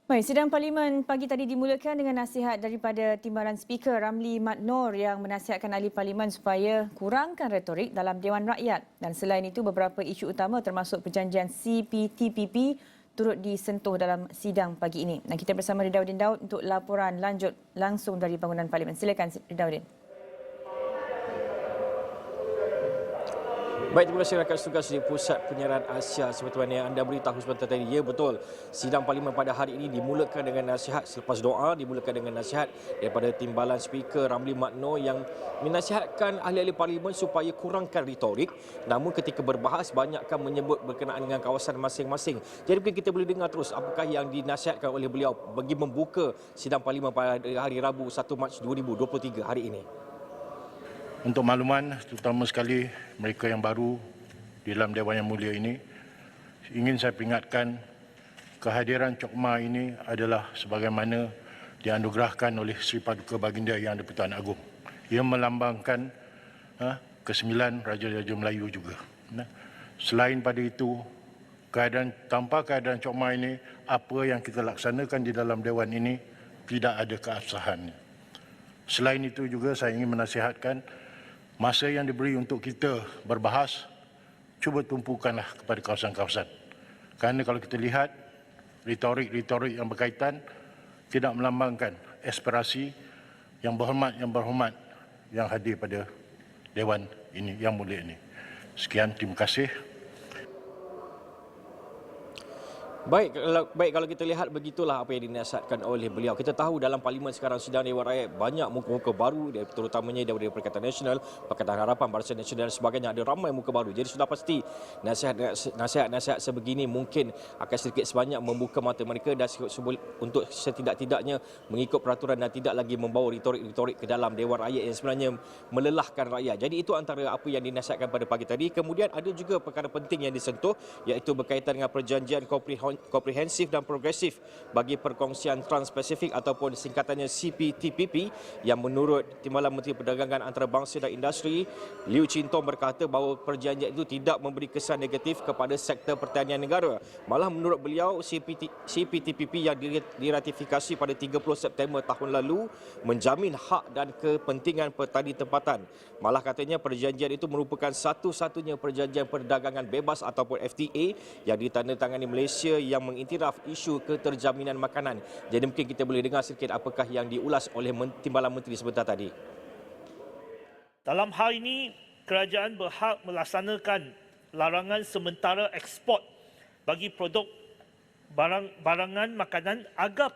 Baik, sidang Parlimen pagi tadi dimulakan dengan nasihat daripada Timbalan Speaker Ramli Mat Nor yang menasihatkan ahli Parlimen supaya kurangkan retorik dalam Dewan Rakyat. Dan selain itu, beberapa isu utama termasuk perjanjian CPTPP turut disentuh dalam sidang pagi ini. Dan kita bersama Ridauddin Daud untuk laporan lanjut langsung dari bangunan Parlimen. Silakan Ridauddin. Baik, terima kasih rakan tugas di Pusat Penyiaran Asia. Seperti mana yang anda beritahu sebentar tadi, ya betul. Sidang Parlimen pada hari ini dimulakan dengan nasihat selepas doa, dimulakan dengan nasihat daripada Timbalan Speaker Ramli Mat Nor yang menasihatkan ahli-ahli Parlimen supaya kurangkan retorik. Namun ketika berbahas, banyakkan menyebut berkenaan dengan kawasan masing-masing. Jadi mungkin kita boleh dengar terus apakah yang dinasihatkan oleh beliau bagi membuka sidang Parlimen pada hari Rabu 1 Mac 2023 hari ini. Untuk makluman, terutama sekali mereka yang baru di dalam Dewan Yang Mulia ini, ingin saya peringatkan kehadiran Cok Ma ini adalah sebagaimana dianugerahkan oleh Sri Paduka Baginda Yang di-Pertuan Agong. Ia melambangkan ke-9 Raja-Raja Melayu juga. Selain pada itu, tanpa kehadiran Cok Ma ini, apa yang kita laksanakan di dalam Dewan ini tidak ada keabsahannya. Selain itu juga saya ingin menasihatkan masa yang diberi untuk kita berbahas, cuba tumpukanlah kepada kawasan-kawasan. Kerana kalau kita lihat, retorik-retorik yang berkaitan tidak melambangkan aspirasi yang berhormat yang hadir pada Dewan ini, yang mulia ini. Sekian, terima kasih. Baik, kalau kita lihat begitulah apa yang dinasihatkan oleh beliau. Kita tahu dalam Parlimen sekarang sidang Dewan Rakyat banyak muka-muka baru, terutamanya daripada Perikatan Nasional, Pakatan Harapan, Barisan Nasional dan sebagainya. Ada ramai muka baru. Jadi sudah pasti nasihat-nasihat sebegini mungkin akan sedikit sebanyak membuka mata mereka dan untuk setidak-tidaknya mengikut peraturan dan tidak lagi membawa retorik-retorik ke dalam Dewan Rakyat yang sebenarnya melelahkan rakyat. Jadi itu antara apa yang dinasihatkan pada pagi tadi. Kemudian ada juga perkara penting yang disentuh, iaitu berkaitan dengan perjanjian komprehensif dan progresif bagi perkongsian Trans-Pasifik ataupun singkatannya CPTPP, yang menurut Timbalan Menteri Perdagangan Antarabangsa dan Industri Liu Chintong berkata bahawa perjanjian itu tidak memberi kesan negatif kepada sektor pertanian negara. Malah menurut beliau, CPTPP yang diratifikasi pada 30 September tahun lalu menjamin hak dan kepentingan petani tempatan. Malah katanya perjanjian itu merupakan satu-satunya perjanjian perdagangan bebas ataupun FTA yang ditandatangani Malaysia yang mengiktiraf isu keterjaminan makanan. Jadi mungkin kita boleh dengar sedikit apakah yang diulas oleh Timbalan Menteri sebentar tadi. Dalam hal ini, kerajaan berhak melaksanakan larangan sementara ekspor bagi produk barangan makanan agar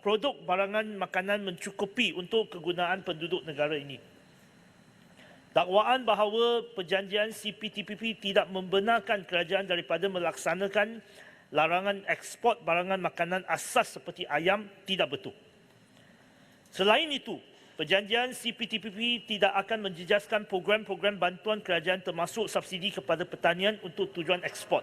produk barangan makanan mencukupi untuk kegunaan penduduk negara ini. Dakwaan bahawa perjanjian CPTPP tidak membenarkan kerajaan daripada melaksanakan larangan ekspor barangan makanan asas seperti ayam tidak betul. Selain itu, perjanjian CPTPP tidak akan menjejaskan program-program bantuan kerajaan termasuk subsidi kepada pertanian untuk tujuan ekspor.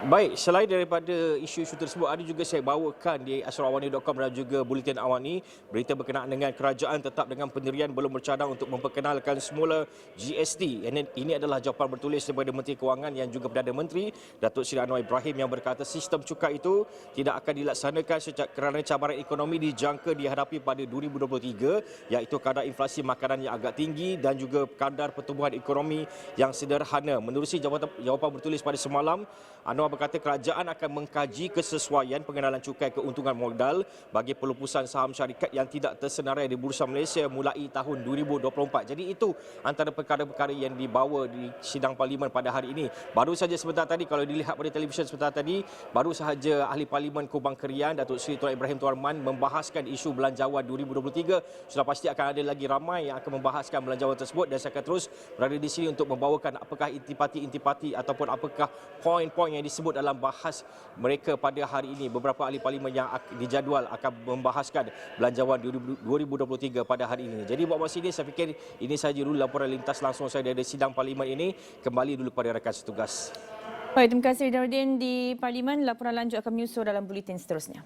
Baik, selain daripada isu-isu tersebut, ada juga saya bawakan di asrawani.com dan juga Buletin Awani berita berkenaan dengan kerajaan tetap dengan pendirian belum bercadang untuk memperkenalkan semula GST. Ini adalah jawapan bertulis daripada Menteri Kewangan yang juga Perdana Menteri Datuk Seri Anwar Ibrahim yang berkata sistem cukai itu tidak akan dilaksanakan kerana cabaran ekonomi dijangka dihadapi pada 2023, iaitu kadar inflasi makanan yang agak tinggi dan juga kadar pertumbuhan ekonomi yang sederhana. Menerusi jawapan bertulis pada semalam, Anwar berkata kerajaan akan mengkaji kesesuaian pengenalan cukai keuntungan modal bagi pelupusan saham syarikat yang tidak tersenarai di Bursa Malaysia mulai tahun 2024. Jadi itu antara perkara-perkara yang dibawa di sidang Parlimen pada hari ini. Baru saja sebentar tadi, kalau dilihat pada televisyen sebentar tadi, baru sahaja Ahli Parlimen Kubang Kerian Datuk Seri Tuan Ibrahim Tuan membahaskan isu belanjawan 2023. Sudah pasti akan ada lagi ramai yang akan membahaskan belanjawan tersebut dan saya akan terus berada di sini untuk membawakan apakah intipati-intipati ataupun apakah poin-poin yang disebut dalam bahas mereka pada hari ini. Beberapa ahli parlimen yang dijadual akan membahaskan belanjawan 2023 pada hari ini. Jadi buat masa ini saya fikir ini saja dulu laporan lintas langsung saya dari sidang parlimen ini. Kembali dulu kepada rakan setugas. Baik, terima kasih Ridauddin di Parlimen. Laporan lanjut akan menyusul dalam buletin seterusnya.